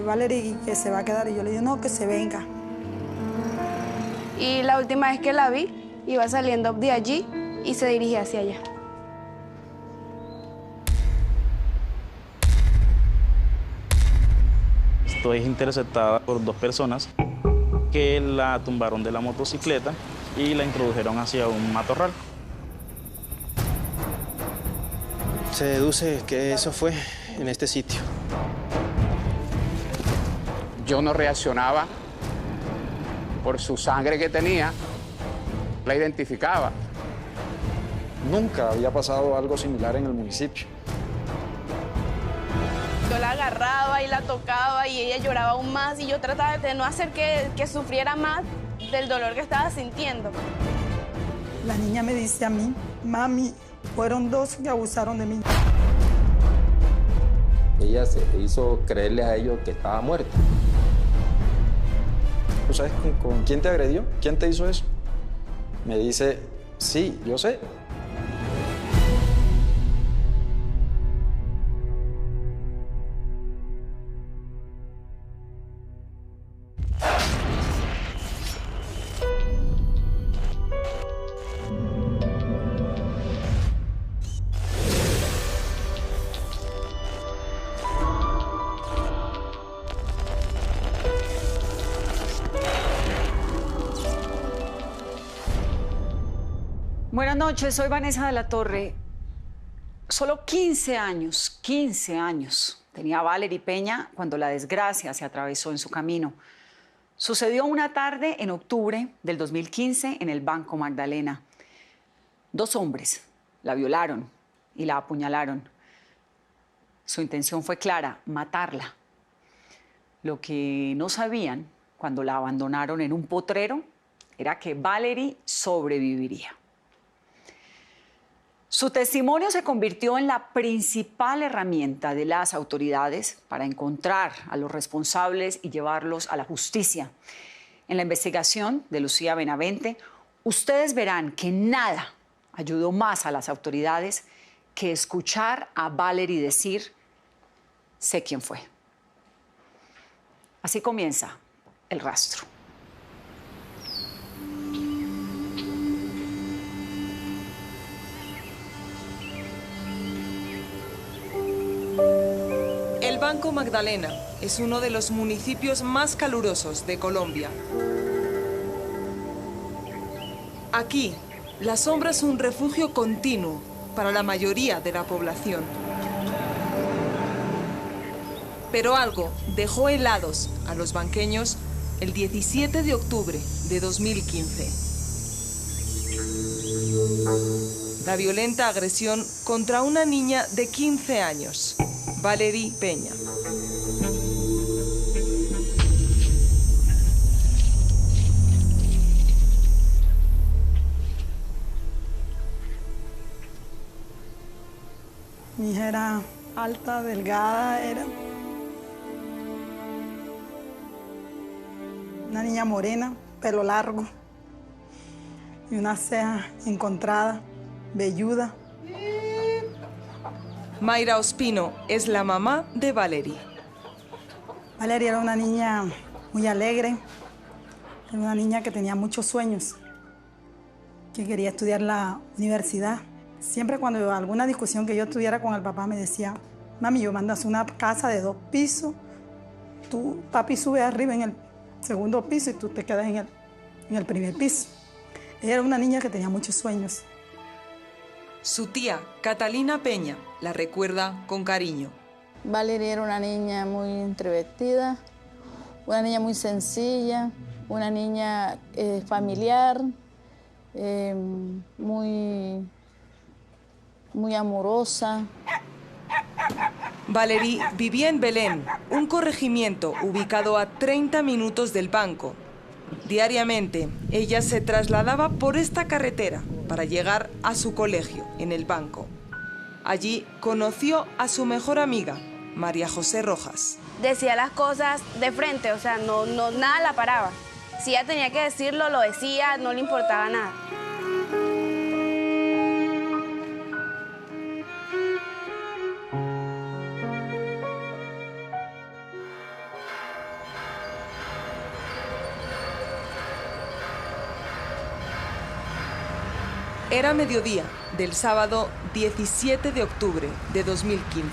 Valerie, que se va a quedar. Y yo le dije, no, que se venga. Y la última vez que la vi, iba saliendo de allí y se dirigía hacia allá. Estoy interceptada por dos personas que la tumbaron de la motocicleta y la introdujeron hacia un matorral. Se deduce que eso fue en este sitio. Yo no reaccionaba por su sangre que tenía, la identificaba. Nunca había pasado algo similar en el municipio. Yo la agarraba y la tocaba y ella lloraba aún más y yo trataba de no hacer que sufriera más del dolor que estaba sintiendo. La niña me dice a mí, mami, fueron dos que abusaron de mí. Ella se hizo creerles a ellos que estaba muerta. ¿Tú sabes con quién te agredió? ¿Quién te hizo eso? Me dice, sí, yo sé. Buenas noches, soy Vanessa de la Torre. Solo 15 años tenía Valerie Peña cuando la desgracia se atravesó en su camino. Sucedió una tarde en octubre del 2015 en el Banco Magdalena. Dos hombres la violaron y la apuñalaron. Su intención fue clara, matarla. Lo que no sabían cuando la abandonaron en un potrero era que Valerie sobreviviría. Su testimonio se convirtió en la principal herramienta de las autoridades para encontrar a los responsables y llevarlos a la justicia. En la investigación de Lucía Benavente, ustedes verán que nada ayudó más a las autoridades que escuchar a Valerie decir, sé quién fue. Así comienza el rastro. El Banco Magdalena es uno de los municipios más calurosos de Colombia. Aquí, la sombra es un refugio continuo para la mayoría de la población. Pero algo dejó helados a los banqueños el 17 de octubre de 2015. La violenta agresión contra una niña de 15 años, Valerie Peña. Mi hija era alta, delgada, era una niña morena, pelo largo y una ceja encontrada, velluda. Mayra Ospino es la mamá de Valerie. Valerie era una niña muy alegre, era una niña que tenía muchos sueños, que quería estudiar la universidad. Siempre cuando alguna discusión que yo tuviera con el papá me decía, mami, yo mando a hacer una casa de 2 pisos, tú, papi, sube arriba en el segundo piso y tú te quedas en el primer piso. Ella era una niña que tenía muchos sueños. Su tía, Catalina Peña, la recuerda con cariño. Valerie era una niña muy introvertida, una niña muy sencilla, una niña familiar, muy amorosa. Valerie vivía en Belén, un corregimiento ubicado a 30 minutos del banco. Diariamente, ella se trasladaba por esta carretera para llegar a su colegio en el banco. Allí conoció a su mejor amiga, María José Rojas. Decía las cosas de frente, o sea, nada la paraba. Si ella tenía que decirlo, lo decía, no le importaba nada. Era mediodía del sábado 17 de octubre de 2015.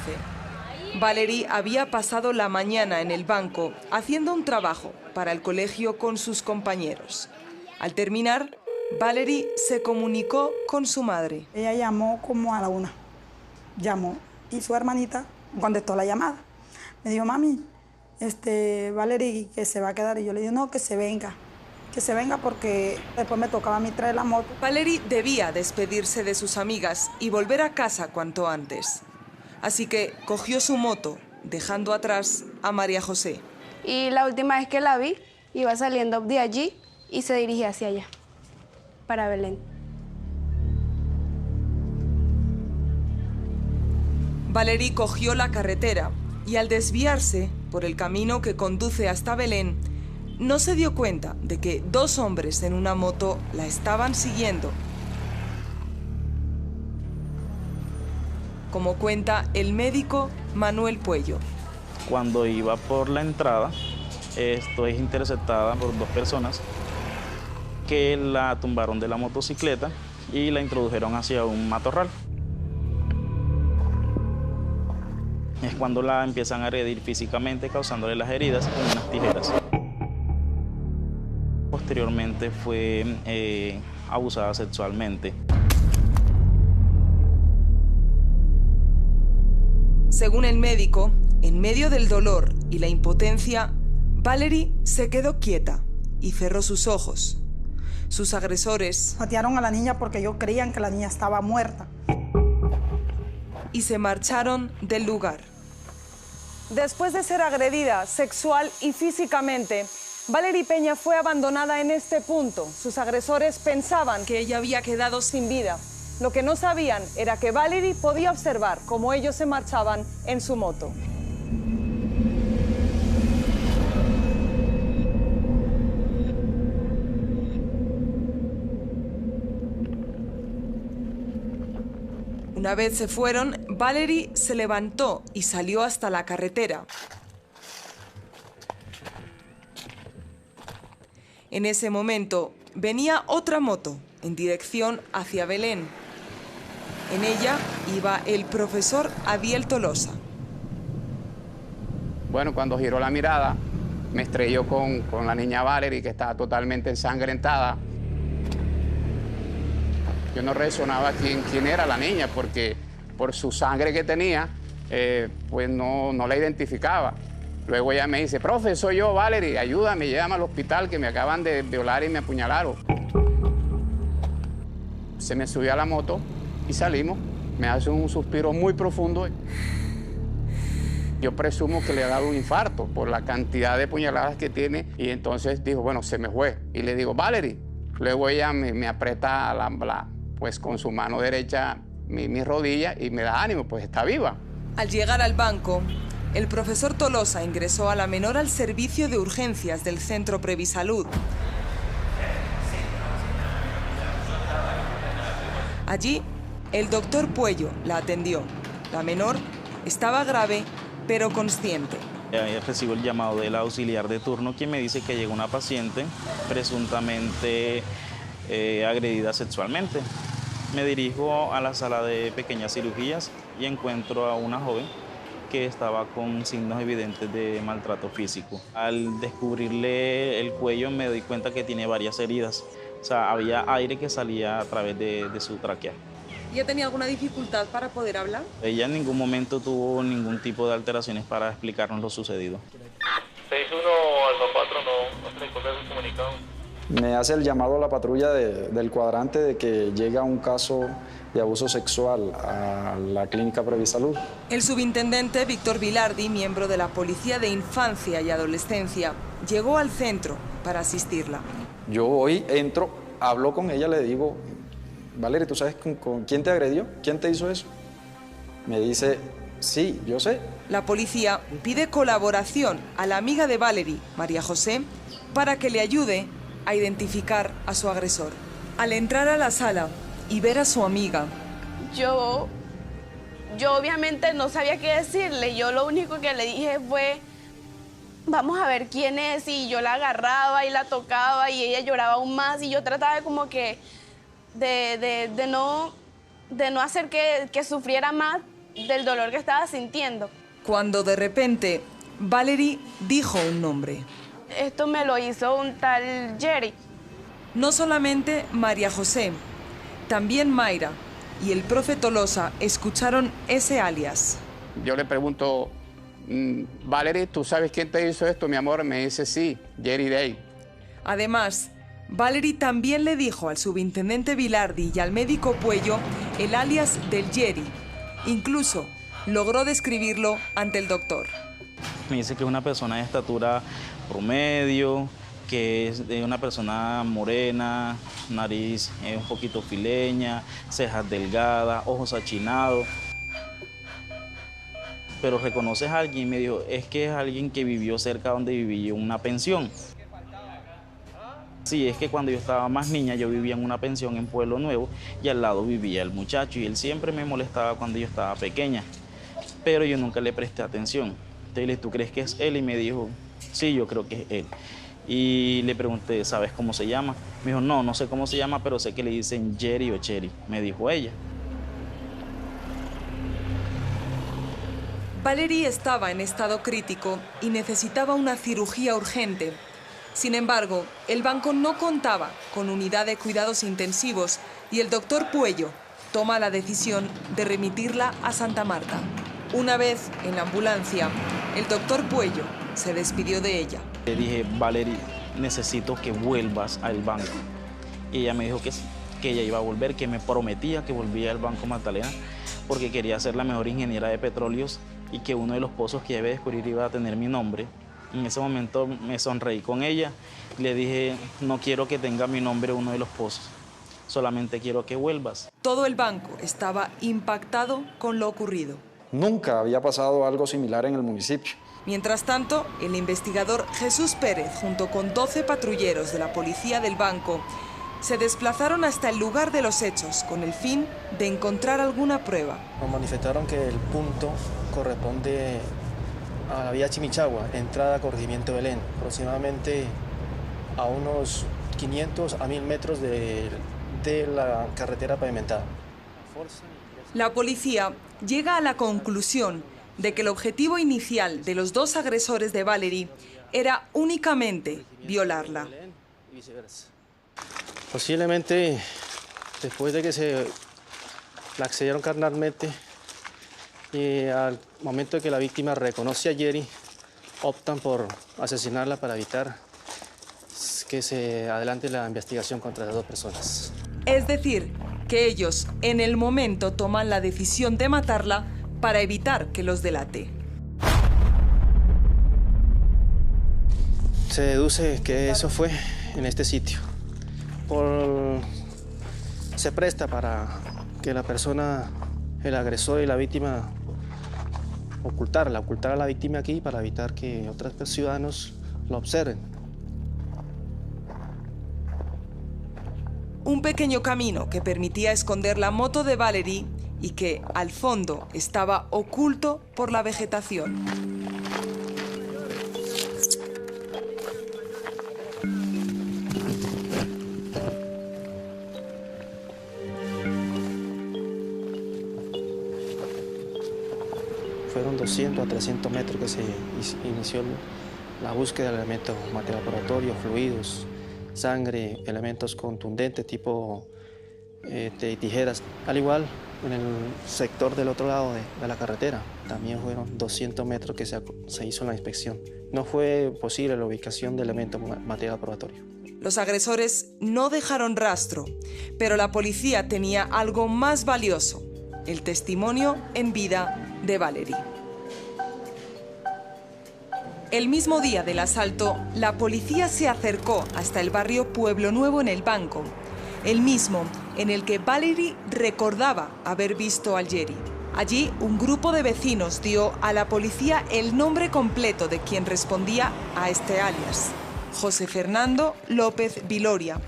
Valerie había pasado la mañana en el banco haciendo un trabajo para el colegio con sus compañeros. Al terminar, Valerie se comunicó con su madre. Ella llamó como a la 1. Llamó y su hermanita contestó la llamada. Me dijo, mami, Valerie que se va a quedar. Y yo le dije, no, que se venga porque después me tocaba a mí traer la moto. Valerie debía despedirse de sus amigas y volver a casa cuanto antes. Así que cogió su moto, dejando atrás a María José. Y la última vez que la vi, iba saliendo de allí y se dirigía hacia allá, para Belén. Valerie cogió la carretera y al desviarse por el camino que conduce hasta Belén, no se dio cuenta de que 2 hombres en una moto la estaban siguiendo. Como cuenta el médico Manuel Puello. Cuando iba por la entrada, es interceptada por 2 personas que la tumbaron de la motocicleta y la introdujeron hacia un matorral. Es cuando la empiezan a agredir físicamente, causándole las heridas con unas tijeras. Posteriormente fue abusada sexualmente. Según el médico, en medio del dolor y la impotencia, Valerie se quedó quieta y cerró sus ojos. Sus agresores patearon a la niña porque ellos creían que la niña estaba muerta. Y se marcharon del lugar. Después de ser agredida sexual y físicamente, Valerie Peña fue abandonada en este punto. Sus agresores pensaban que ella había quedado sin vida. Lo que no sabían era que Valerie podía observar cómo ellos se marchaban en su moto. Una vez se fueron, Valerie se levantó y salió hasta la carretera. En ese momento venía otra moto en dirección hacia Belén. En ella iba el profesor Adiel Tolosa. Bueno, cuando giró la mirada, me estrelló con la niña Valerie, que estaba totalmente ensangrentada. Yo no reaccionaba quién era la niña, porque por su sangre que tenía, pues no la identificaba. Luego ella me dice, profe, soy yo, Valerie, ayúdame, llévame al hospital, que me acaban de violar y me apuñalaron. Se me subió a la moto y salimos. Me hace un suspiro muy profundo. Yo presumo que le ha dado un infarto por la cantidad de puñaladas que tiene. Y entonces dijo, bueno, se me fue. Y le digo, Valerie. Luego ella me aprieta pues con su mano derecha mi rodilla y me da ánimo, pues está viva. Al llegar al banco, el profesor Tolosa ingresó a la menor al servicio de urgencias del Centro Previsalud. Allí, el doctor Puello la atendió. La menor estaba grave, pero consciente. Recibo el llamado del auxiliar de turno, quien me dice que llegó una paciente presuntamente agredida sexualmente. Me dirijo a la sala de pequeñas cirugías y encuentro a una joven que estaba con signos evidentes de maltrato físico. Al descubrirle el cuello me doy cuenta que tiene varias heridas. O sea, había aire que salía a través de su tráquea. ¿Ya tenía alguna dificultad para poder hablar? Ella en ningún momento tuvo ningún tipo de alteraciones para explicarnos lo sucedido. 61 Alfa 4, no se le encuentra comunicado. Me hace el llamado a la patrulla del cuadrante de que llega un caso de abuso sexual a la clínica Previsalud. El subintendente Víctor Vilardi, miembro de la Policía de Infancia y Adolescencia, llegó al centro para asistirla. Yo hoy entro, hablo con ella, le digo, Valerie, ¿tú sabes con quién te agredió? ¿Quién te hizo eso? Me dice, sí, yo sé. La policía pide colaboración a la amiga de Valerie, María José, para que le ayude a identificar a su agresor. Al entrar a la sala y ver a su amiga, Yo obviamente no sabía qué decirle. Yo lo único que le dije fue, vamos a ver quién es. Y yo la agarraba y la tocaba y ella lloraba aún más. Y yo trataba de como que de no hacer que sufriera más del dolor que estaba sintiendo. Cuando de repente Valerie dijo un nombre. Esto me lo hizo un tal Jerry. No solamente María José, también Mayra y el profe Tolosa escucharon ese alias. Yo le pregunto, Valerie, ¿tú sabes quién te hizo esto, mi amor? Me dice, sí, Jerry Day. Además, Valerie también le dijo al subintendente Vilardi y al médico Puello el alias del Jerry. Incluso logró describirlo ante el doctor. Me dice que es una persona de estatura promedio, que es de una persona morena, nariz un poquito fileña, cejas delgadas, ojos achinados. Pero reconoces a alguien, me dijo, es que es alguien que vivió cerca donde viví yo, en una pensión. Sí, es que cuando yo estaba más niña, yo vivía en una pensión en Pueblo Nuevo y al lado vivía el muchacho y él siempre me molestaba cuando yo estaba pequeña, pero yo nunca le presté atención. Entonces le dije, ¿tú crees que es él? Y me dijo, sí, yo creo que es él. Y le pregunté, ¿sabes cómo se llama? Me dijo, no sé cómo se llama, pero sé que le dicen Jerry o Cherry, me dijo ella. Valerie estaba en estado crítico y necesitaba una cirugía urgente. Sin embargo, el banco no contaba con unidad de cuidados intensivos y el doctor Puello toma la decisión de remitirla a Santa Marta. Una vez en la ambulancia, el doctor Puello se despidió de ella. Le dije, Valerie, necesito que vuelvas al banco. Y ella me dijo que ella iba a volver, que me prometía que volvía al Banco Magdalena porque quería ser la mejor ingeniera de petróleos y que uno de los pozos que iba a descubrir iba a tener mi nombre. En ese momento me sonreí con ella y le dije, no quiero que tenga mi nombre uno de los pozos, solamente quiero que vuelvas. Todo el banco estaba impactado con lo ocurrido. Nunca había pasado algo similar en el municipio. Mientras tanto, el investigador Jesús Pérez, junto con 12 patrulleros de la policía del banco, se desplazaron hasta el lugar de los hechos con el fin de encontrar alguna prueba. Nos manifestaron que el punto corresponde a la vía Chimichagua, entrada a Corregimiento Belén, aproximadamente a unos 500 a 1000 metros de la carretera pavimentada. La policía llega a la conclusión de que el objetivo inicial de los dos agresores de Valerie era únicamente violarla. Posiblemente, después de que se la accedieron carnalmente, y al momento de que la víctima reconoce a Jerry, optan por asesinarla para evitar que se adelante la investigación contra las dos personas. Es decir, que ellos en el momento toman la decisión de matarla para evitar que los delate. Se deduce que eso fue en este sitio. Se presta para que la persona, el agresor y la víctima, ocultar a la víctima aquí para evitar que otros ciudadanos lo observen. Un pequeño camino que permitía esconder la moto de Valerie y que, al fondo, estaba oculto por la vegetación. Fueron 200 a 300 metros que se inició la búsqueda de elementos, material laboratorio, fluidos, sangre, elementos contundentes tipo tijeras. Al igual, en el sector del otro lado de la carretera, también fueron 200 metros que se hizo la inspección. No fue posible la ubicación de elementos, material probatorio. Los agresores no dejaron rastro, pero la policía tenía algo más valioso: el testimonio en vida de Valerie. El mismo día del asalto, la policía se acercó hasta el barrio Pueblo Nuevo en el Banco, el mismo en el que Valerie recordaba haber visto al Jerry. Allí, un grupo de vecinos dio a la policía el nombre completo de quien respondía a este alias: José Fernando López Viloria.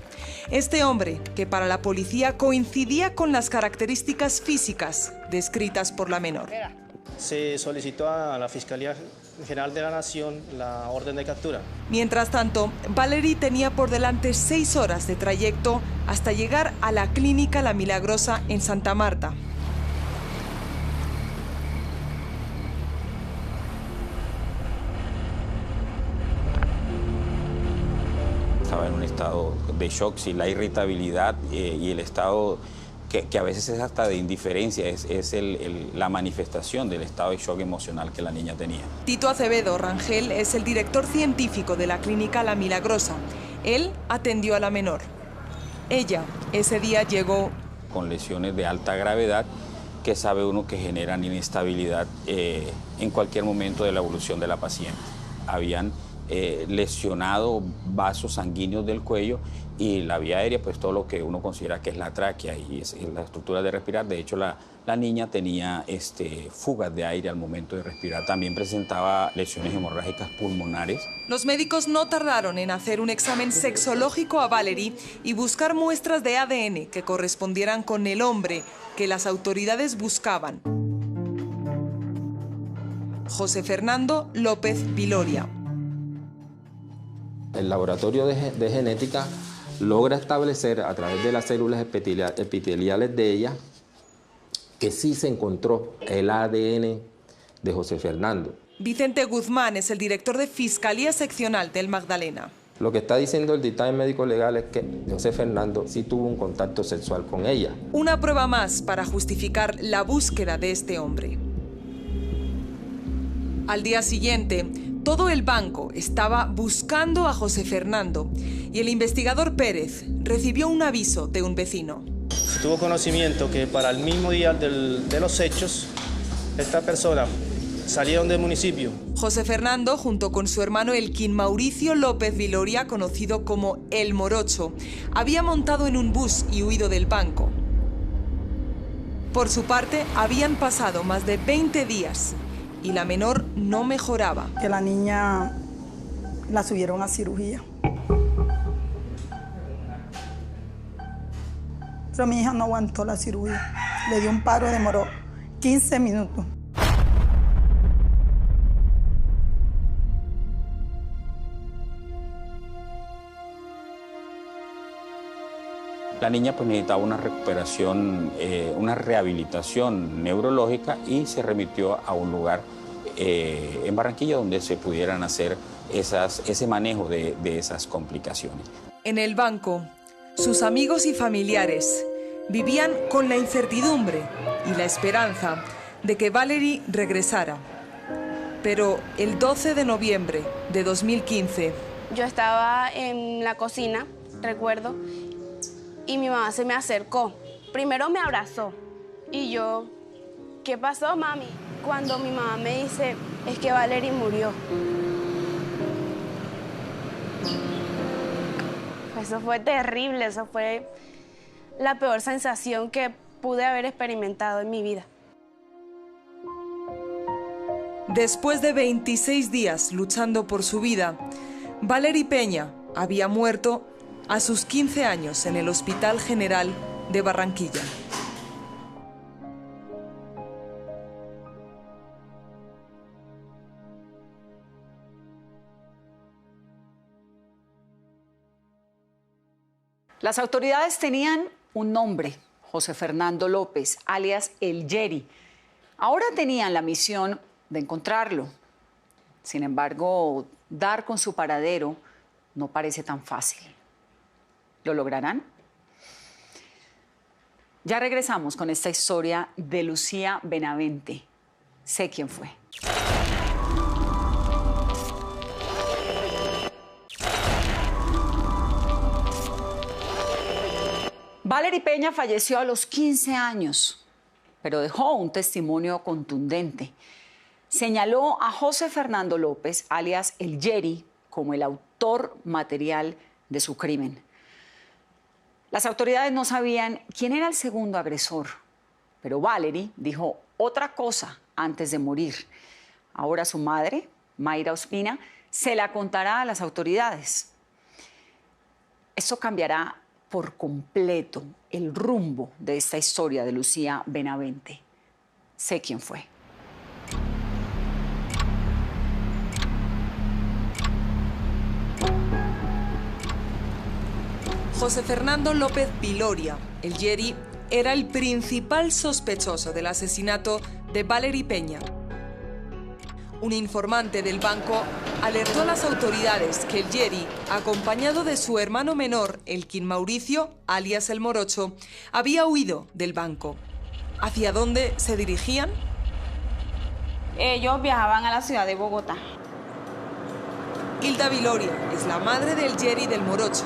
Este hombre, que para la policía coincidía con las características físicas descritas por la menor. se solicitó a la Fiscalía General de la Nación la orden de captura. Mientras tanto, Valery tenía por delante 6 horas de trayecto hasta llegar a la clínica La Milagrosa en Santa Marta. Estaba en un estado de shock, sí, la irritabilidad y el estado que a veces es hasta de indiferencia, es la manifestación del estado de shock emocional que la niña tenía. Tito Acevedo Rangel es el director científico de la clínica La Milagrosa. Él atendió a la menor. Ella, ese día llegó con lesiones de alta gravedad que sabe uno que generan inestabilidad en cualquier momento de la evolución de la paciente. Habían lesionado vasos sanguíneos del cuello y la vía aérea, pues todo lo que uno considera que es la tráquea y es la estructura de respirar. De hecho, la niña tenía fugas de aire al momento de respirar. También presentaba lesiones hemorrágicas pulmonares. Los médicos no tardaron en hacer un examen sexológico a Valery y buscar muestras de ADN que correspondieran con el hombre que las autoridades buscaban. José Fernando López Viloria. El laboratorio de genética logra establecer a través de las células epiteliales de ella que sí se encontró el ADN de José Fernando. Vicente Guzmán es el director de Fiscalía Seccional del Magdalena. Lo que está diciendo el dictamen médico legal es que José Fernando sí tuvo un contacto sexual con ella. Una prueba más para justificar la búsqueda de este hombre. Al día siguiente, todo el banco estaba buscando a José Fernando y el investigador Pérez recibió un aviso de un vecino. Se tuvo conocimiento que para el mismo día de los hechos, esta persona salieron del municipio. José Fernando, junto con su hermano Elkin Mauricio López Viloria, conocido como El Morocho, había montado en un bus y huido del banco. Por su parte, habían pasado más de 20 días y la menor no mejoraba. Que la niña la subieron a cirugía. Pero mi hija no aguantó la cirugía. Le dio un paro, demoró 15 minutos. La niña pues necesitaba una recuperación, una rehabilitación neurológica y se remitió a un lugar en Barranquilla donde se pudieran hacer ese manejo de esas complicaciones. En el banco, sus amigos y familiares vivían con la incertidumbre y la esperanza de que Valery regresara. Pero el 12 de noviembre de 2015... Yo estaba en la cocina, recuerdo, y mi mamá se me acercó. Primero me abrazó y yo, ¿qué pasó, mami? Cuando mi mamá me dice, es que Valery murió. Eso fue terrible, eso fue la peor sensación que pude haber experimentado en mi vida. Después de 26 días luchando por su vida, Valery Peña había muerto a sus 15 años en el Hospital General de Barranquilla. Las autoridades tenían un nombre, José Fernando López, alias El Yeri. Ahora tenían la misión de encontrarlo. Sin embargo, dar con su paradero no parece tan fácil. ¿Lo lograrán? Ya regresamos con esta historia de Lucía Benavente. Sé quién fue. Valery Peña falleció a los 15 años, pero dejó un testimonio contundente. Señaló a José Fernando López, alias El Yeri, como el autor material de su crimen. Las autoridades no sabían quién era el segundo agresor, pero Valery dijo otra cosa antes de morir. Ahora su madre, Mayra Ospina, se la contará a las autoridades. Esto cambiará por completo el rumbo de esta historia de Lucía Benavente. Sé quién fue. José Fernando López Viloria, el Yeri, era el principal sospechoso del asesinato de Valerie Peña. Un informante del banco alertó a las autoridades que el Yeri, acompañado de su hermano menor, Elkin Mauricio, alias El Morocho, había huido del banco. ¿Hacia dónde se dirigían? Ellos viajaban a la ciudad de Bogotá. Hilda Viloria es la madre del Yeri del Morocho.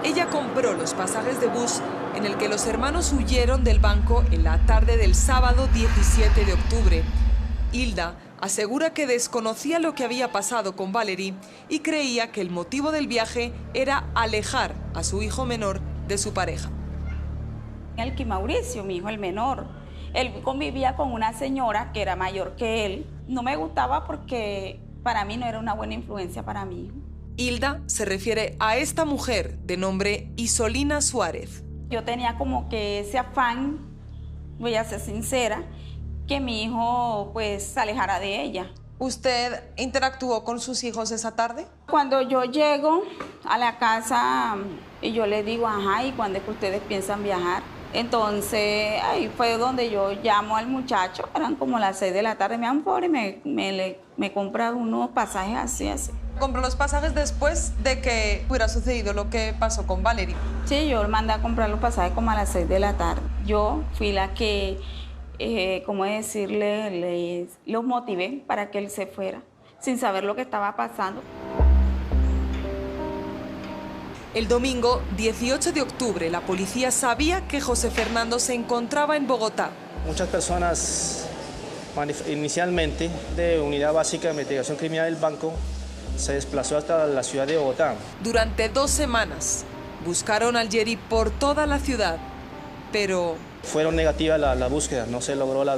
Ella compró los pasajes de bus en el que los hermanos huyeron del banco en la tarde del sábado 17 de octubre. Hilda asegura que desconocía lo que había pasado con Valerie y creía que el motivo del viaje era alejar a su hijo menor de su pareja. Elkin Mauricio, mi hijo el menor, él convivía con una señora que era mayor que él. No me gustaba porque para mí no era una buena influencia para mi hijo. Hilda se refiere a esta mujer de nombre Isolina Suárez. Yo tenía como que ese afán, voy a ser sincera, que mi hijo pues se alejara de ella. ¿Usted interactuó con sus hijos esa tarde? Cuando yo llego a la casa y yo le digo, ajá, ¿y cuándo es que ustedes piensan viajar? Entonces ahí fue donde yo llamo al muchacho, eran como las 6 de la tarde, me dan por y me compra unos pasajes así. ¿Compró los pasajes después de que hubiera sucedido lo que pasó con Valerie? Sí, yo le mandé a comprar los pasajes como a las 6 de la tarde. Yo fui la que, ¿cómo decirle? Los motivé para que él se fuera, sin saber lo que estaba pasando. El domingo 18 de octubre, la policía sabía que José Fernando se encontraba en Bogotá. Muchas personas, inicialmente de Unidad Básica de Investigación Criminal del Banco, se desplazó hasta la ciudad de Bogotá. Durante 2 semanas buscaron al Yeri por toda la ciudad, pero fueron negativas la búsqueda, no se logró la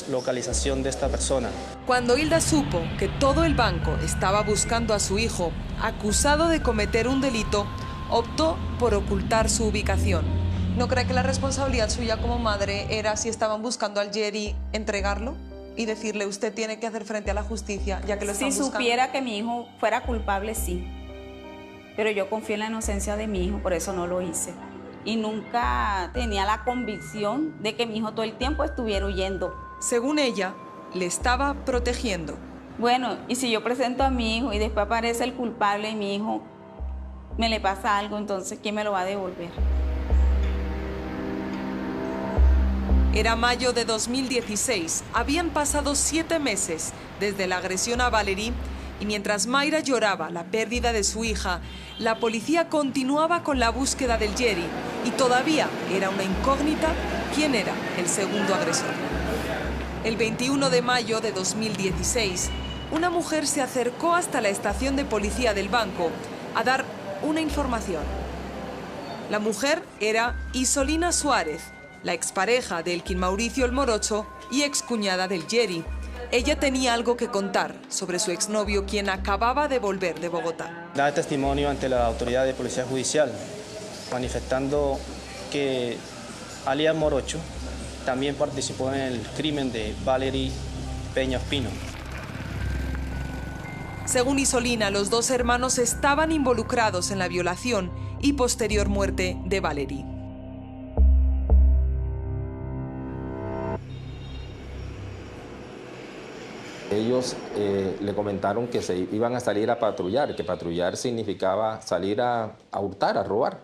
localización de esta persona. Cuando Hilda supo que todo el banco estaba buscando a su hijo, acusado de cometer un delito, optó por ocultar su ubicación. ¿No cree que la responsabilidad suya como madre era, si estaban buscando al Yeri, entregarlo y decirle usted tiene que hacer frente a la justicia ya que lo están buscando? Si supiera que mi hijo fuera culpable, sí. Pero yo confío en la inocencia de mi hijo, por eso no lo hice. Y nunca tenía la convicción de que mi hijo todo el tiempo estuviera huyendo. Según ella, le estaba protegiendo. Bueno, y si yo presento a mi hijo y después aparece el culpable y mi hijo me le pasa algo, entonces ¿quién me lo va a devolver? Era mayo de 2016. Habían pasado 7 meses desde la agresión a Valerie y mientras Mayra lloraba la pérdida de su hija, la policía continuaba con la búsqueda del Yeri y todavía era una incógnita quién era el segundo agresor. El 21 de mayo de 2016, una mujer se acercó hasta la estación de policía del banco a dar una información. La mujer era Isolina Suárez, la expareja de Elkin Mauricio El Morocho y excuñada del Yeri. Ella tenía algo que contar sobre su exnovio, quien acababa de volver de Bogotá. Da testimonio ante la autoridad de policía judicial, manifestando que alias Morocho también participó en el crimen de Valerie Peña Ospino. Según Isolina, los 2 hermanos estaban involucrados en la violación y posterior muerte de Valerie. Ellos le comentaron que se iban a salir a patrullar, que patrullar significaba salir a hurtar, a robar.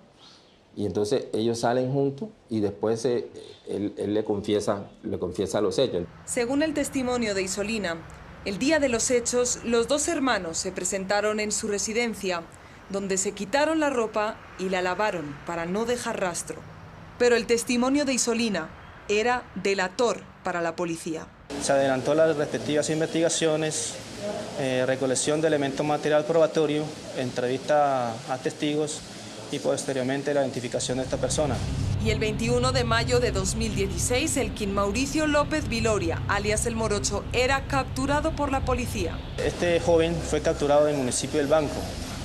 Y entonces ellos salen juntos y después él le confiesa los hechos. Según el testimonio de Isolina, el día de los hechos, los 2 hermanos se presentaron en su residencia, donde se quitaron la ropa y la lavaron para no dejar rastro. Pero el testimonio de Isolina era delator para la policía. Se adelantó las respectivas investigaciones, recolección de elementos material probatorio, entrevista a testigos y posteriormente la identificación de esta persona. Y el 21 de mayo de 2016, Elkin Mauricio López Viloria, alias El Morocho, era capturado por la policía. Este joven fue capturado en el municipio del Banco,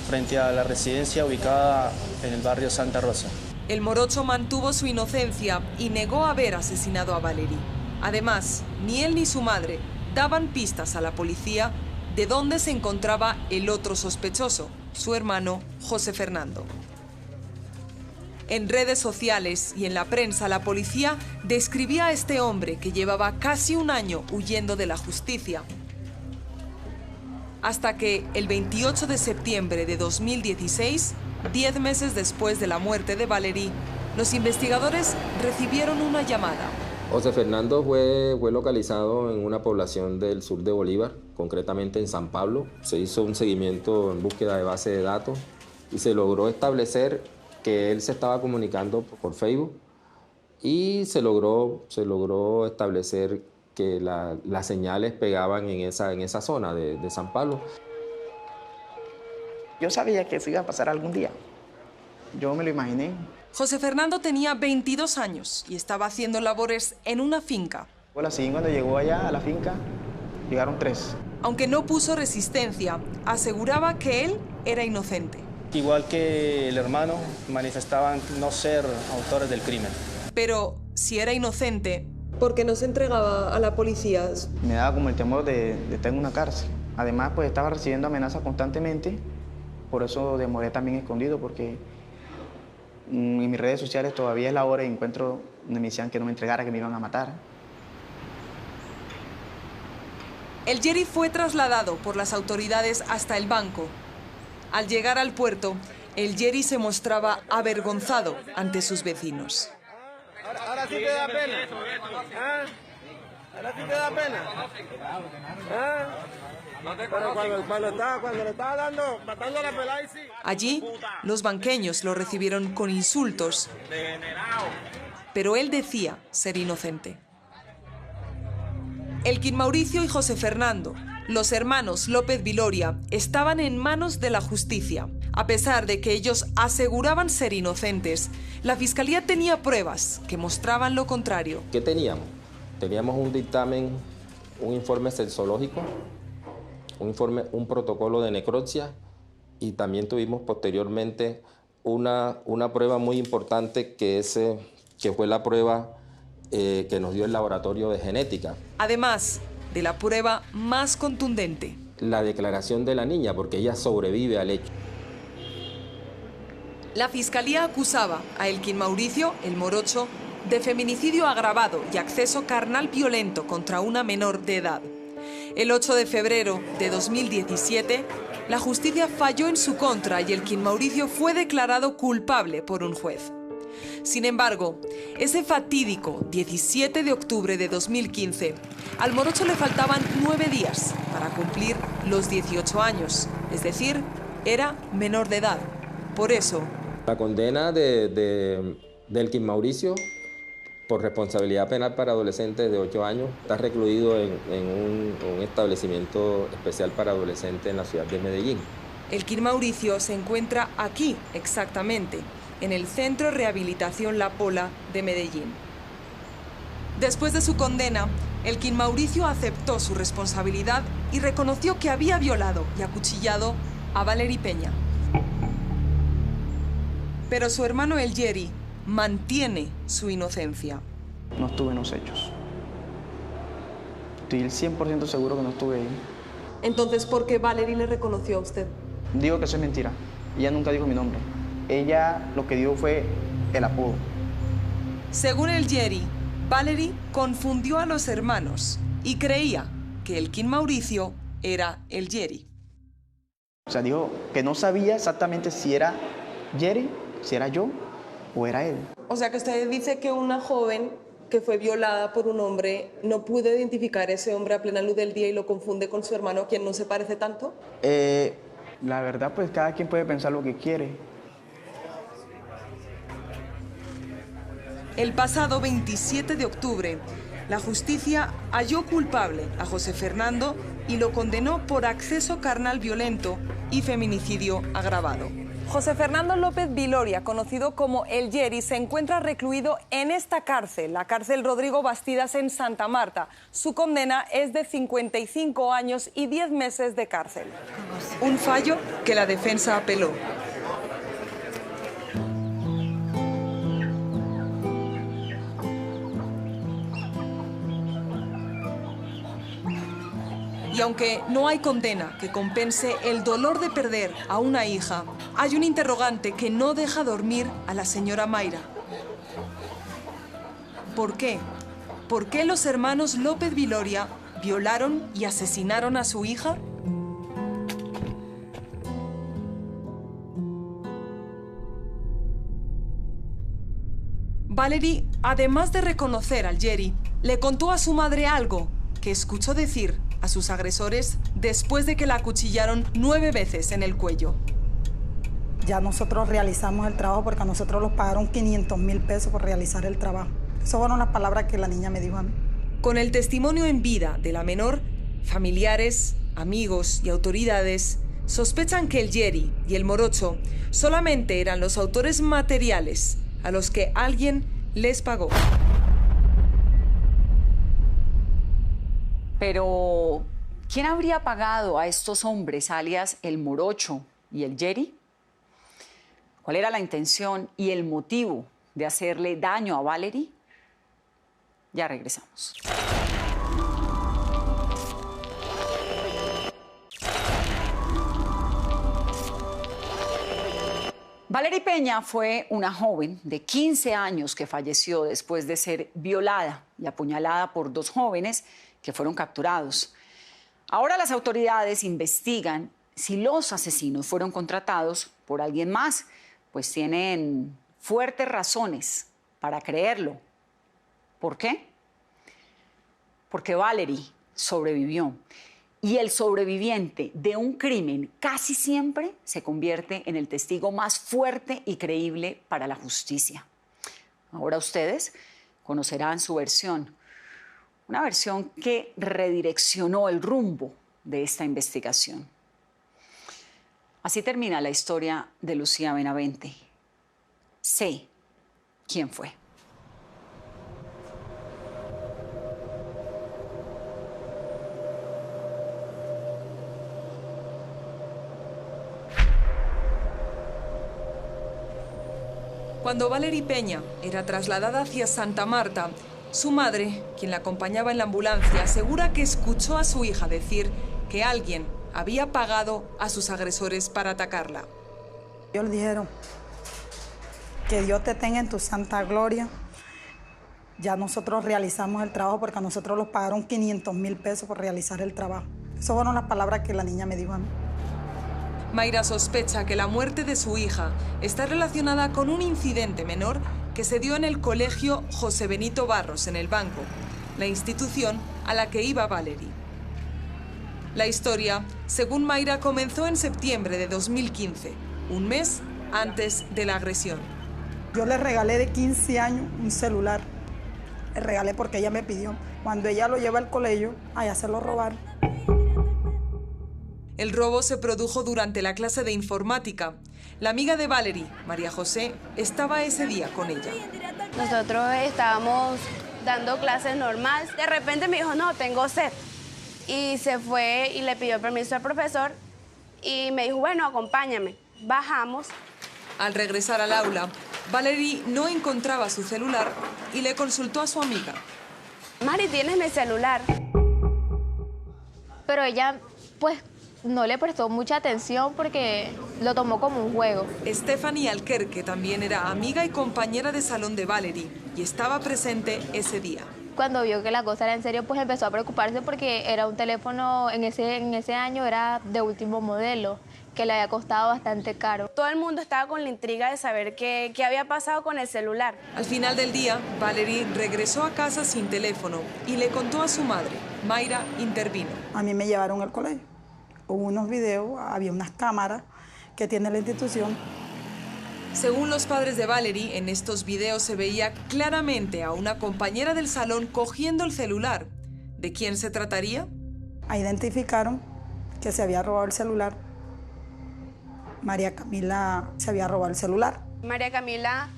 frente a la residencia ubicada en el barrio Santa Rosa. El Morocho mantuvo su inocencia y negó haber asesinado a Valerie. Además, ni él ni su madre daban pistas a la policía de dónde se encontraba el otro sospechoso, su hermano José Fernando. En redes sociales y en la prensa, la policía describía a este hombre que llevaba casi un año huyendo de la justicia. Hasta que el 28 de septiembre de 2016, 10 meses después de la muerte de Valery, los investigadores recibieron una llamada. José Fernando fue localizado en una población del sur de Bolívar, concretamente en San Pablo. Se hizo un seguimiento en búsqueda de base de datos y se logró establecer que él se estaba comunicando por Facebook y se logró establecer que las señales pegaban en esa zona de San Pablo. Yo sabía que eso iba a pasar algún día. Yo me lo imaginé. José Fernando tenía 22 años y estaba haciendo labores en una finca. Así, cuando llegó allá a la finca, llegaron 3. Aunque no puso resistencia, aseguraba que él era inocente. Igual que el hermano, manifestaban no ser autores del crimen. Pero si era inocente, ¿por qué no se entregaba a la policía? Me daba como el temor de estar en una cárcel. Además, pues estaba recibiendo amenazas constantemente. Por eso demoré también escondido, porque en mis redes sociales todavía es la hora y encuentro donde me decían que no me entregara, que me iban a matar. El Jerry fue trasladado por las autoridades hasta el banco. Al llegar al puerto, el Jerry se mostraba avergonzado ante sus vecinos. Ahora sí te da pena. ¿Ah? Ahora sí te da pena. ¿Ah? Pero cuando le estaba dando, matando a la pelada y sí. Allí, los banqueños lo recibieron con insultos, pero él decía ser inocente. Elkin Mauricio y José Fernando, los hermanos López Viloria, estaban en manos de la justicia. A pesar de que ellos aseguraban ser inocentes, la fiscalía tenía pruebas que mostraban lo contrario. ¿Qué teníamos? Teníamos un dictamen, un informe sexológico, un protocolo de necropsia y también tuvimos posteriormente una prueba muy importante que fue la prueba que nos dio el laboratorio de genética. Además de la prueba más contundente. La declaración de la niña, porque ella sobrevive al hecho. La fiscalía acusaba a Elkin Mauricio, el morocho, de feminicidio agravado y acceso carnal violento contra una menor de edad. El 8 de febrero de 2017, la justicia falló en su contra y Elkin Mauricio fue declarado culpable por un juez. Sin embargo, ese fatídico 17 de octubre de 2015, al morocho le faltaban 9 días para cumplir los 18 años, es decir, era menor de edad. Por eso... La condena de Elkin Mauricio por responsabilidad penal para adolescentes de 8 años está recluido en un establecimiento especial para adolescentes en la ciudad de Medellín. Elkin Mauricio se encuentra aquí, exactamente, en el Centro de Rehabilitación La Pola de Medellín. Después de su condena, Elkin Mauricio aceptó su responsabilidad y reconoció que había violado y acuchillado a Valery Peña. Pero su hermano El Jerry mantiene su inocencia. No estuve en los hechos. Estoy el 100% seguro que no estuve ahí. Entonces, ¿por qué Valery le reconoció a usted? Digo que eso es mentira. Ella nunca dijo mi nombre. Ella lo que dio fue el apodo. Según El Jerry, Valery confundió a los hermanos y creía que Elkin Mauricio era El Jerry. O sea, dijo que no sabía exactamente si era Jerry, si era yo o era él. O sea, que usted dice que una joven que fue violada por un hombre no pudo identificar a ese hombre a plena luz del día y lo confunde con su hermano, quien no se parece tanto. La verdad, pues cada quien puede pensar lo que quiere. El pasado 27 de octubre, la justicia halló culpable a José Fernando y lo condenó por acceso carnal violento y feminicidio agravado. José Fernando López Viloria, conocido como El Jerry, se encuentra recluido en esta cárcel, la cárcel Rodrigo Bastidas en Santa Marta. Su condena es de 55 años y 10 meses de cárcel. Un fallo que la defensa apeló. Y aunque no hay condena que compense el dolor de perder a una hija, hay un interrogante que no deja dormir a la señora Mayra. ¿Por qué? ¿Por qué los hermanos López Viloria violaron y asesinaron a su hija? Valerie, además de reconocer al Yeri, le contó a su madre algo que escuchó decir a sus agresores después de que la acuchillaron 9 veces en el cuello. Ya nosotros realizamos el trabajo porque a nosotros nos pagaron 500.000 pesos por realizar el trabajo. Esas fueron las palabras que la niña me dijo a mí. Con el testimonio en vida de la menor, familiares, amigos y autoridades sospechan que el Yeri y el morocho solamente eran los autores materiales a los que alguien les pagó. Pero, ¿quién habría pagado a estos hombres, alias el morocho y el Yeri? ¿Cuál era la intención y el motivo de hacerle daño a Valerie? Ya regresamos. Valerie Peña fue una joven de 15 años que falleció después de ser violada y apuñalada por 2 jóvenes que fueron capturados. Ahora las autoridades investigan si los asesinos fueron contratados por alguien más, pues tienen fuertes razones para creerlo. ¿Por qué? Porque Valerie sobrevivió. Y el sobreviviente de un crimen casi siempre se convierte en el testigo más fuerte y creíble para la justicia. Ahora ustedes conocerán su versión. Una versión que redireccionó el rumbo de esta investigación. Así termina la historia de Lucía Benavente. Sé quién fue. Cuando Valerie Peña era trasladada hacia Santa Marta, su madre, quien la acompañaba en la ambulancia, asegura que escuchó a su hija decir que alguien había pagado a sus agresores para atacarla. Ellos le dijeron que Dios te tenga en tu santa gloria. Ya nosotros realizamos el trabajo porque a nosotros nos pagaron 500.000 pesos por realizar el trabajo. Esas fueron las palabras que la niña me dijo a mí. Mayra sospecha que la muerte de su hija está relacionada con un incidente menor que se dio en el colegio José Benito Barros, en El Banco, la institución a la que iba Valerie. La historia, según Mayra, comenzó en septiembre de 2015, un mes antes de la agresión. Yo le regalé de 15 años un celular. Le regalé porque ella me pidió. Cuando ella lo lleva al colegio, allá se lo robaron. El robo se produjo durante la clase de informática. La amiga de Valerie, María José, estaba ese día con ella. Nosotros estábamos dando clases normales. De repente me dijo, no, tengo sed. Y se fue y le pidió permiso al profesor y me dijo, bueno, acompáñame. Bajamos. Al regresar al aula, Valerie no encontraba su celular y le consultó a su amiga. Mari, ¿tienes mi celular? Pero ella, pues, no le prestó mucha atención porque lo tomó como un juego. Stephanie Alquerque también era amiga y compañera de salón de Valerie y estaba presente ese día. Cuando vio que la cosa era en serio, pues empezó a preocuparse porque era un teléfono, en ese año era de último modelo, que le había costado bastante caro. Todo el mundo estaba con la intriga de saber qué había pasado con el celular. Al final del día, Valerie regresó a casa sin teléfono y le contó a su madre. Mayra intervino. A mí me llevaron al colegio. Hubo unos videos, había unas cámaras que tiene la institución. Según los padres de Valerie, en estos videos se veía claramente a una compañera del salón cogiendo el celular. ¿De quién se trataría? Identificaron que se había robado el celular. María Camila se había robado el celular. María Camila,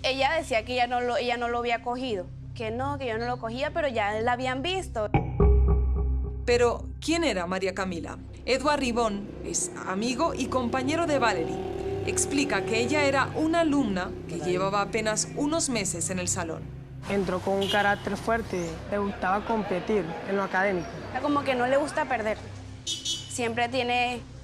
ella decía que ella no lo había cogido. Que yo no lo cogía, pero ya la habían visto. Pero, ¿quién era María Camila? Edward Ribón es amigo y compañero de Valerie. Explica que ella era una alumna que llevaba apenas unos meses en el salón. Entró con un carácter fuerte, le gustaba competir en lo académico. Como que no le gusta perder. Siempre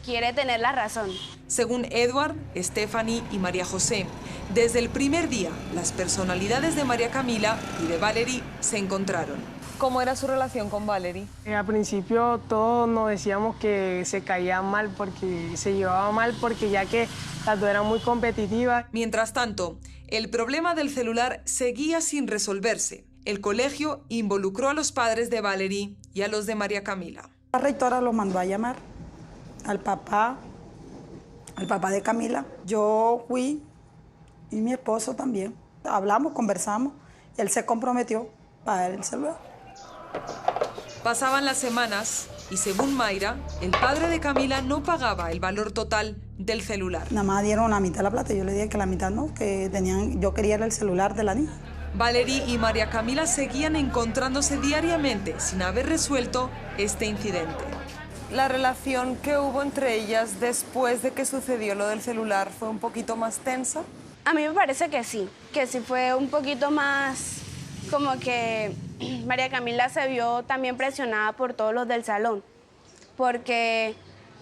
quiere tener la razón. Según Edward, Stephanie y María José, desde el primer día, las personalidades de María Camila y de Valerie se encontraron. ¿Cómo era su relación con Valerie? Al principio todos nos decíamos que se caían mal porque se llevaban mal porque ya que las dos eran muy competitivas. Mientras tanto, el problema del celular seguía sin resolverse. El colegio involucró a los padres de Valerie y a los de María Camila. La rectora los mandó a llamar al papá de Camila. Yo fui y mi esposo también. Hablamos, conversamos y él se comprometió para dar el celular. Pasaban las semanas y según Mayra, el padre de Camila no pagaba el valor total del celular. Nada más dieron la mitad de la plata y yo le dije que la mitad no, que yo quería el celular de la niña. Valerie y María Camila seguían encontrándose diariamente sin haber resuelto este incidente. ¿La relación que hubo entre ellas después de que sucedió lo del celular fue un poquito más tensa? A mí me parece que sí fue un poquito más como que María Camila se vio también presionada por todos los del salón, porque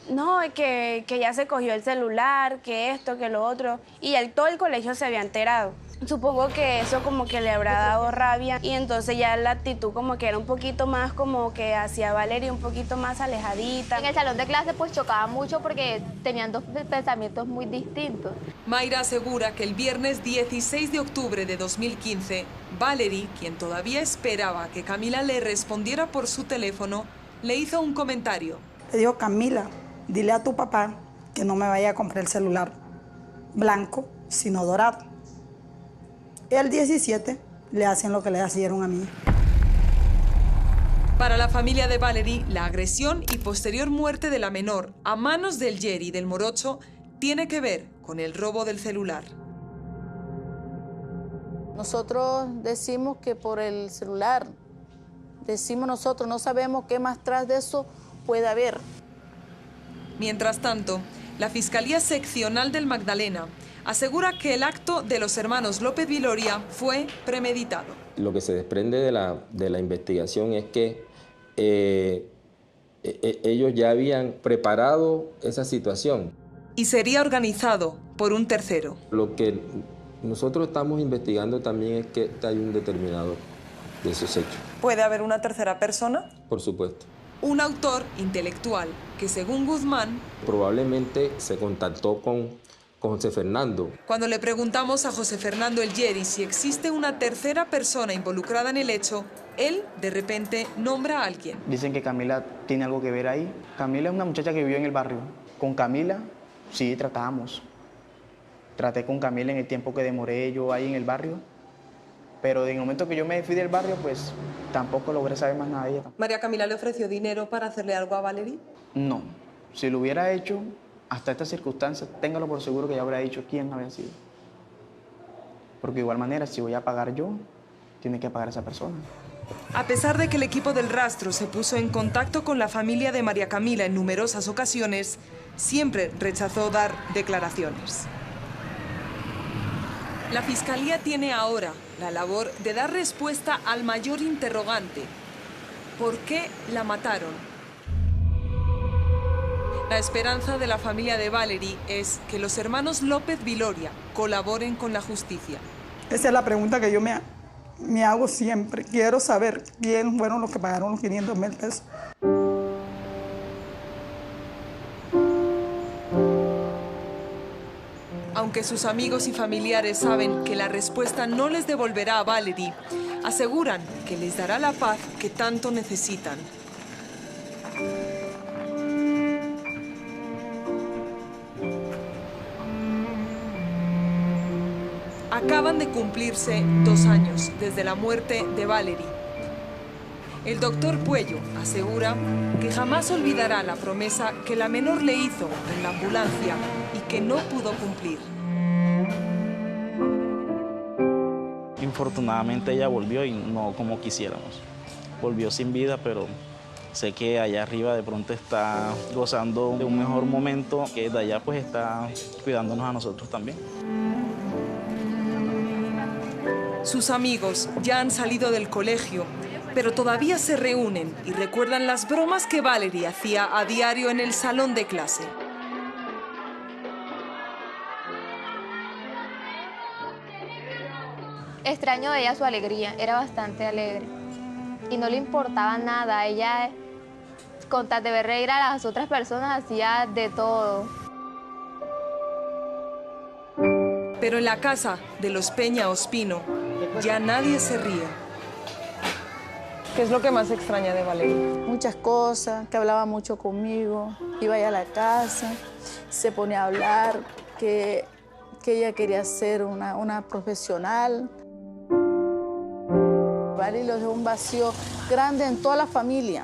no, que ya se cogió el celular, que esto, que lo otro, y todo el colegio se había enterado. Supongo que eso como que le habrá dado rabia y entonces ya la actitud como que era un poquito más como que hacia Valerie un poquito más alejadita. En el salón de clase pues chocaba mucho porque tenían dos pensamientos muy distintos. Mayra asegura que el viernes 16 de octubre de 2015, Valerie, quien todavía esperaba que Camila le respondiera por su teléfono, le hizo un comentario. Le dijo, Camila, dile a tu papá que no me vaya a comprar el celular blanco, sino dorado. El 17 le hacen lo que le hicieron a mí. Para la familia de Valerie, la agresión y posterior muerte de la menor a manos del Yeri y del morocho tiene que ver con el robo del celular. Nosotros decimos que por el celular, decimos nosotros, no sabemos qué más tras de eso puede haber. Mientras tanto, la Fiscalía Seccional del Magdalena asegura que el acto de los hermanos López Viloria fue premeditado. Lo que se desprende de la investigación es que ellos ya habían preparado esa situación. Y sería organizado por un tercero. Lo que nosotros estamos investigando también es que hay un determinador de esos hechos. ¿Puede haber una tercera persona? Por supuesto. Un autor intelectual que, según Guzmán, probablemente se contactó con José Fernando. Cuando le preguntamos a José Fernando el Yeri si existe una tercera persona involucrada en el hecho, él de repente nombra a alguien. Dicen que Camila tiene algo que ver ahí. Camila es una muchacha que vivió en el barrio. Con Camila, sí, tratábamos. Traté con Camila en el tiempo que demoré yo ahí en el barrio. Pero en el momento que yo me fui del barrio, pues tampoco logré saber más nada de ella. ¿María Camila le ofreció dinero para hacerle algo a Valerie? No. Si lo hubiera hecho, hasta estas circunstancias, téngalo por seguro que ya habría dicho quién había sido. Porque de igual manera, si voy a pagar yo, tiene que pagar esa persona. A pesar de que el equipo del Rastro se puso en contacto con la familia de María Camila en numerosas ocasiones, siempre rechazó dar declaraciones. La Fiscalía tiene ahora la labor de dar respuesta al mayor interrogante. ¿Por qué la mataron? La esperanza de la familia de Valerie es que los hermanos López Viloria colaboren con la justicia. Esa es la pregunta que yo me hago siempre. Quiero saber quién fueron los que pagaron los 500,000 pesos. Aunque sus amigos y familiares saben que la respuesta no les devolverá a Valerie, aseguran que les dará la paz que tanto necesitan. Acaban de cumplirse 2 años desde la muerte de Valerie. El doctor Puello asegura que jamás olvidará la promesa que la menor le hizo en la ambulancia y que no pudo cumplir. Infortunadamente ella volvió y no como quisiéramos. Volvió sin vida, pero sé que allá arriba de pronto está gozando de un mejor momento, que de allá pues está cuidándonos a nosotros también. Sus amigos ya han salido del colegio pero todavía se reúnen y recuerdan las bromas que Valerie hacía a diario en el salón de clase. Extraño de ella su alegría, era bastante alegre y no le importaba nada. Ella, con tal de ver reír a las otras personas, hacía de todo. Pero en la casa de los Peña Ospino ya nadie se ríe. ¿Qué es lo que más extraña de Valerie? Muchas cosas, que hablaba mucho conmigo, iba allá a la casa, se ponía a hablar, que ella quería ser una profesional. Valerie le dejó un vacío grande en toda la familia.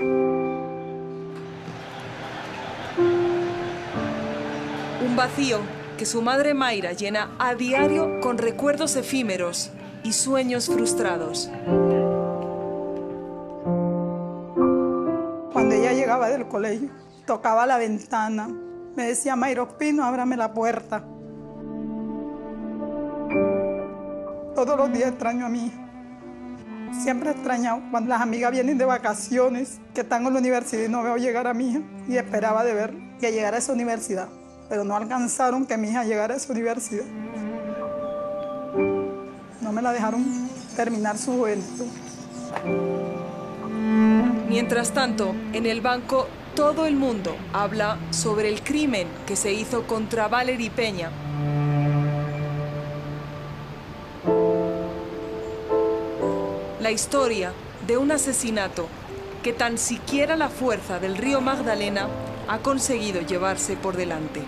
Un vacío que su madre Mayra llena a diario con recuerdos efímeros y sueños frustrados. Cuando ella llegaba del colegio, tocaba la ventana, me decía, Mayra Ospino, ábrame la puerta. Todos los días extraño a mi hija. Siempre he extrañado cuando las amigas vienen de vacaciones, que están en la universidad y no veo llegar a mi hija. Y esperaba de ver que llegara a esa universidad, pero no alcanzaron que mi hija llegara a esa universidad. No me la dejaron terminar su juventud. Mientras tanto, en el banco todo el mundo habla sobre el crimen que se hizo contra Valerie Peña. La historia de un asesinato que tan siquiera la fuerza del río Magdalena ha conseguido llevarse por delante.